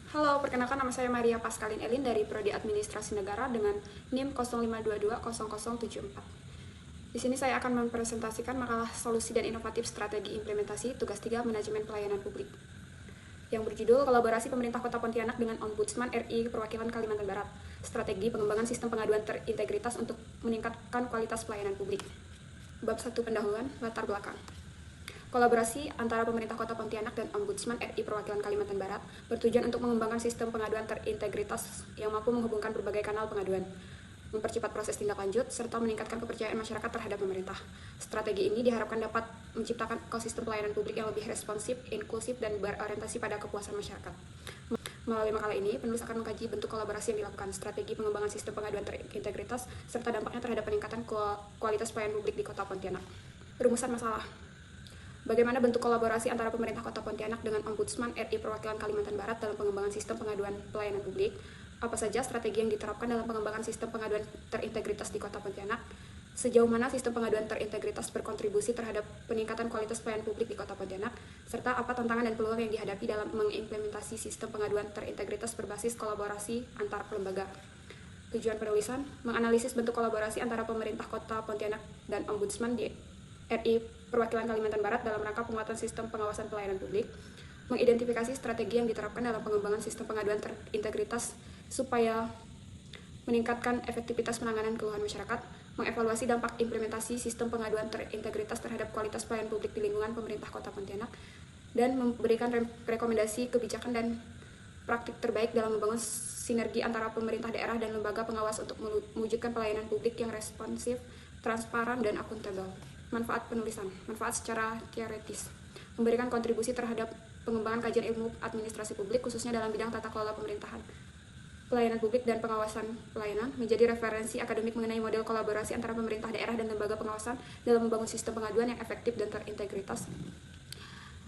Halo, perkenalkan nama saya Maria Pascalin Elin dari Prodi Administrasi Negara dengan NIM 05220074. Di sini saya akan mempresentasikan makalah solusi dan inovatif strategi implementasi tugas 3 manajemen pelayanan publik yang berjudul Kolaborasi Pemerintah Kota Pontianak dengan Ombudsman RI Perwakilan Kalimantan Barat, Strategi Pengembangan Sistem Pengaduan Terintegritas untuk Meningkatkan Kualitas Pelayanan Publik. Bab 1 Pendahuluan, Latar Belakang. Kolaborasi antara pemerintah Kota Pontianak dan Ombudsman RI Perwakilan Kalimantan Barat bertujuan untuk mengembangkan sistem pengaduan terintegritas yang mampu menghubungkan berbagai kanal pengaduan, mempercepat proses tindak lanjut, serta meningkatkan kepercayaan masyarakat terhadap pemerintah. Strategi ini diharapkan dapat menciptakan ekosistem pelayanan publik yang lebih responsif, inklusif, dan berorientasi pada kepuasan masyarakat. Melalui makalah ini, penulis akan mengkaji bentuk kolaborasi yang dilakukan, strategi pengembangan sistem pengaduan terintegritas, serta dampaknya terhadap peningkatan kualitas pelayanan publik di Kota Pontianak. Rumusan masalah. Bagaimana bentuk kolaborasi antara pemerintah Kota Pontianak dengan Ombudsman RI Perwakilan Kalimantan Barat dalam pengembangan sistem pengaduan pelayanan publik? Apa saja strategi yang diterapkan dalam pengembangan sistem pengaduan terintegritas di Kota Pontianak? Sejauh mana sistem pengaduan terintegritas berkontribusi terhadap peningkatan kualitas pelayanan publik di Kota Pontianak? Serta apa tantangan dan peluang yang dihadapi dalam mengimplementasi sistem pengaduan terintegritas berbasis kolaborasi antar lembaga? Tujuan penulisan, menganalisis bentuk kolaborasi antara pemerintah Kota Pontianak dan Ombudsman di RI Perwakilan Kalimantan Barat dalam rangka penguatan sistem pengawasan pelayanan publik, mengidentifikasi strategi yang diterapkan dalam pengembangan sistem pengaduan terintegritas supaya meningkatkan efektivitas penanganan keluhan masyarakat, mengevaluasi dampak implementasi sistem pengaduan terintegritas terhadap kualitas pelayanan publik di lingkungan pemerintah Kota Pontianak, dan memberikan rekomendasi kebijakan dan praktik terbaik dalam membangun sinergi antara pemerintah daerah dan lembaga pengawas untuk mewujudkan pelayanan publik yang responsif, transparan, dan akuntabel. Manfaat penulisan, manfaat secara teoritis, memberikan kontribusi terhadap pengembangan kajian ilmu administrasi publik khususnya dalam bidang tata kelola pemerintahan, pelayanan publik dan pengawasan pelayanan, menjadi referensi akademik mengenai model kolaborasi antara pemerintah daerah dan lembaga pengawasan dalam membangun sistem pengaduan yang efektif dan terintegritas.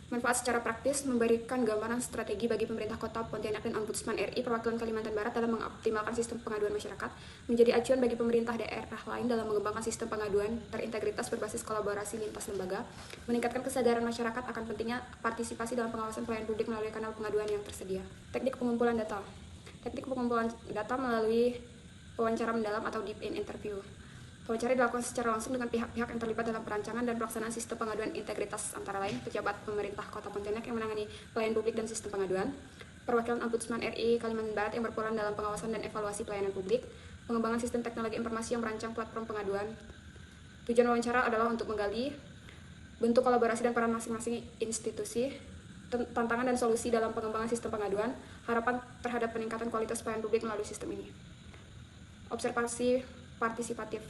Manfaat secara praktis, memberikan gambaran strategi bagi pemerintah Kota Pontianak dan Ombudsman RI Perwakilan Kalimantan Barat dalam mengoptimalkan sistem pengaduan masyarakat, menjadi acuan bagi pemerintah daerah lain dalam mengembangkan sistem pengaduan terintegritas berbasis kolaborasi lintas lembaga, meningkatkan kesadaran masyarakat akan pentingnya partisipasi dalam pengawasan pelayanan publik melalui kanal pengaduan yang tersedia. Teknik pengumpulan data. Teknik pengumpulan data melalui wawancara mendalam atau deep in interview. Wawancara dilakukan secara langsung dengan pihak-pihak yang terlibat dalam perancangan dan pelaksanaan sistem pengaduan integritas, antara lain pejabat pemerintah Kota Pontianak yang menangani pelayanan publik dan sistem pengaduan, perwakilan Ombudsman RI Kalimantan Barat yang berperan dalam pengawasan dan evaluasi pelayanan publik, pengembangan sistem teknologi informasi yang merancang platform pengaduan. Tujuan wawancara adalah untuk menggali bentuk kolaborasi dan peran masing-masing institusi, tantangan dan solusi dalam pengembangan sistem pengaduan, harapan terhadap peningkatan kualitas pelayanan publik melalui sistem ini. Observasi partisipatif.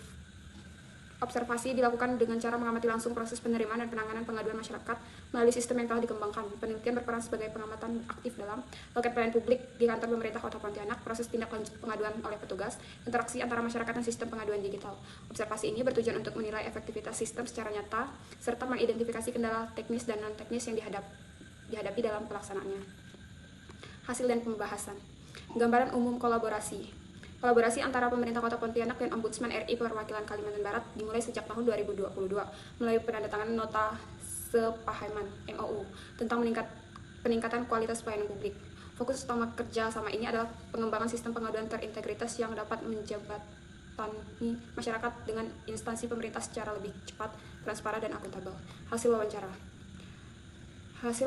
Observasi dilakukan dengan cara mengamati langsung proses penerimaan dan penanganan pengaduan masyarakat melalui sistem yang telah dikembangkan. Penelitian berperan sebagai pengamatan aktif dalam loket pelayanan publik di kantor pemerintah Kota Pontianak, proses tindak lanjut pengaduan oleh petugas, interaksi antara masyarakat dan sistem pengaduan digital. Observasi ini bertujuan untuk menilai efektivitas sistem secara nyata, serta mengidentifikasi kendala teknis dan non-teknis yang dihadapi dalam pelaksanaannya. Hasil dan pembahasan. Gambaran umum kolaborasi. Kolaborasi antara pemerintah Kota Pontianak dan Ombudsman RI Perwakilan Kalimantan Barat dimulai sejak tahun 2022 melalui penandatanganan nota sepahaman MOU tentang peningkatan kualitas pelayanan publik. Fokus utama kerja sama ini adalah pengembangan sistem pengaduan terintegritas yang dapat menjembatani masyarakat dengan instansi pemerintah secara lebih cepat, transparan, dan akuntabel. Hasil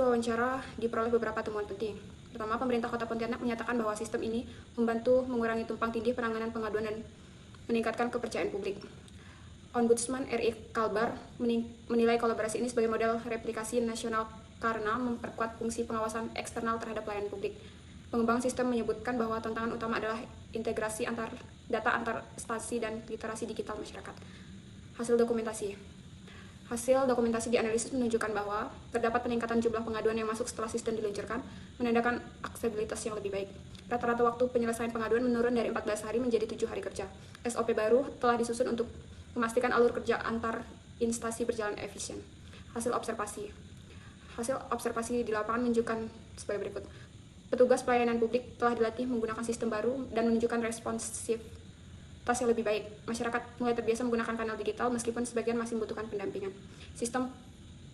wawancara diperoleh beberapa temuan penting. Pertama, pemerintah Kota Pontianak menyatakan bahwa sistem ini membantu mengurangi tumpang tindih penanganan pengaduan dan meningkatkan kepercayaan publik. Ombudsman RI Kalbar menilai kolaborasi ini sebagai model replikasi nasional karena memperkuat fungsi pengawasan eksternal terhadap pelayanan publik. Pengembang sistem menyebutkan bahwa tantangan utama adalah integrasi data antar stasi dan literasi digital masyarakat. Hasil dokumentasi dianalisis menunjukkan bahwa terdapat peningkatan jumlah pengaduan yang masuk setelah sistem diluncurkan, menandakan aksesibilitas yang lebih baik. Rata-rata waktu penyelesaian pengaduan menurun dari 14 hari menjadi 7 hari kerja. SOP baru telah disusun untuk memastikan alur kerja antar instansi berjalan efisien. Hasil observasi di lapangan menunjukkan sebagai berikut. Petugas pelayanan publik telah dilatih menggunakan sistem baru dan menunjukkan responsif yang lebih baik. Masyarakat mulai terbiasa menggunakan kanal digital meskipun sebagian masih membutuhkan pendampingan. Sistem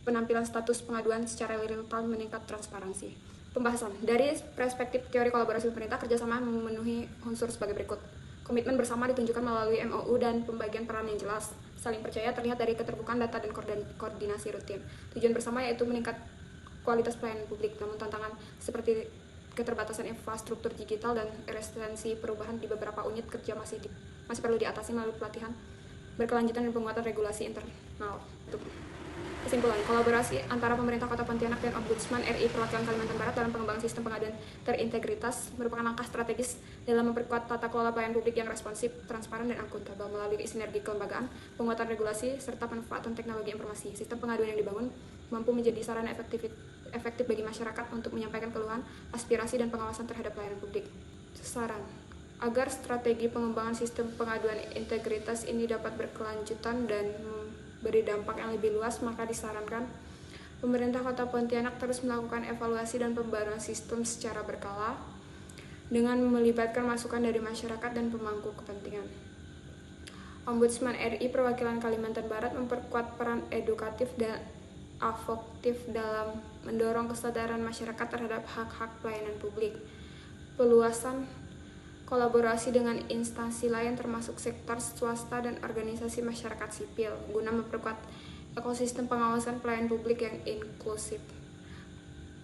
penampilan status pengaduan secara real time meningkat transparansi. Pembahasan. Dari perspektif teori kolaborasi pemerintah, kerjasama memenuhi unsur sebagai berikut. Komitmen bersama ditunjukkan melalui MOU dan pembagian peran yang jelas. Saling percaya terlihat dari keterbukaan data dan koordinasi rutin. Tujuan bersama yaitu meningkat kualitas pelayanan publik, namun tantangan seperti keterbatasan infrastruktur digital dan resistensi perubahan di beberapa unit kerja masih perlu diatasi melalui pelatihan berkelanjutan dan penguatan regulasi internal. Kesimpulan, kolaborasi antara pemerintah Kota Pontianak dan Ombudsman RI Perwakilan Kalimantan Barat dalam pengembangan sistem pengaduan terintegritas merupakan langkah strategis dalam memperkuat tata kelola pelayanan publik yang responsif, transparan, dan akuntabel melalui sinergi kelembagaan, penguatan regulasi, serta pemanfaatan teknologi informasi. Sistem pengaduan yang dibangun mampu menjadi sarana efektif bagi masyarakat untuk menyampaikan keluhan, aspirasi, dan pengawasan terhadap pelayanan publik. Saran, agar strategi pengembangan sistem pengaduan integritas ini dapat berkelanjutan dan beri dampak yang lebih luas, maka disarankan pemerintah Kota Pontianak terus melakukan evaluasi dan pembaruan sistem secara berkala dengan melibatkan masukan dari masyarakat dan pemangku kepentingan. Ombudsman RI Perwakilan Kalimantan Barat memperkuat peran edukatif dan advokatif dalam mendorong kesadaran masyarakat terhadap hak-hak pelayanan publik. Peluasan kolaborasi dengan instansi lain termasuk sektor swasta dan organisasi masyarakat sipil guna memperkuat ekosistem pengawasan pelayanan publik yang inklusif.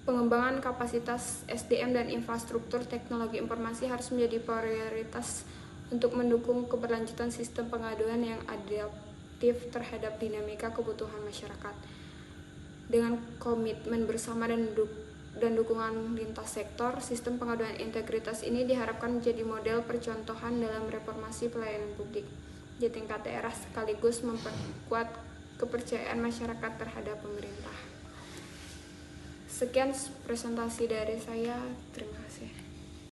Pengembangan kapasitas SDM dan infrastruktur teknologi informasi harus menjadi prioritas untuk mendukung keberlanjutan sistem pengaduan yang adaptif terhadap dinamika kebutuhan masyarakat. Dengan komitmen bersama dan dukungan lintas sektor, sistem pengaduan integritas ini diharapkan menjadi model percontohan dalam reformasi pelayanan publik di tingkat daerah sekaligus memperkuat kepercayaan masyarakat terhadap pemerintah. Sekian presentasi dari saya, terima kasih.